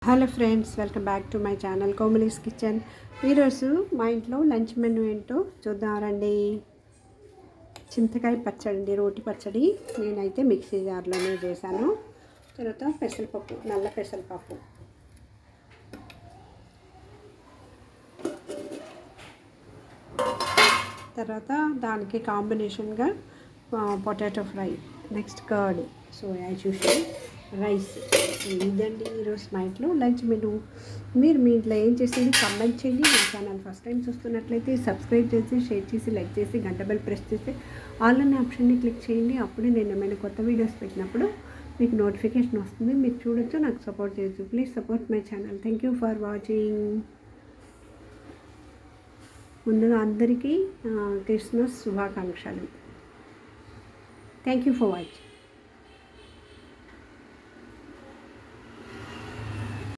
Hello friends, welcome back to my channel Komali's kitchen. ఈరోజు మా ఇంట్లో లంచ్ మెనూ ఏంటో చూద్దాం రండి. చింతకాయ పచ్చడి అండి, రోటి పచ్చడి. నేనైతే మిక్సీ జార్లోనే చేశాను. తర్వాత పెసరపప్పు, నల్ల పెసరపప్పు, తర్వాత దానికి కాంబినేషన్గా potato fry, next curd, so as usual rice. ఇదండి ఈరోజు మా ఇంట్లో లంచ్ మెనూ. మీరు మీ ఇంట్లో ఏం చేసేది కామెంట్ చేయండి. నా ఛానల్ ఫస్ట్ టైం చూస్తున్నట్లయితే సబ్స్క్రైబ్ చేసి, షేర్ చేసి, లైక్ చేసి, గంట బెల్ ప్రెస్ చేసి ఆల్ అనే ఆప్షన్ని క్లిక్ చేయండి. అప్పుడే నేను ఏమైనా కొత్త వీడియోస్ పెట్టినప్పుడు మీకు నోటిఫికేషన్ వస్తుంది, మీరు చూడొచ్చు, నాకు సపోర్ట్ చేయొచ్చు. Please support my channel. Thank you for watching. ముందుగా అందరికీ క్రిస్మస్ శుభాకాంక్షలు. Thank you for watching.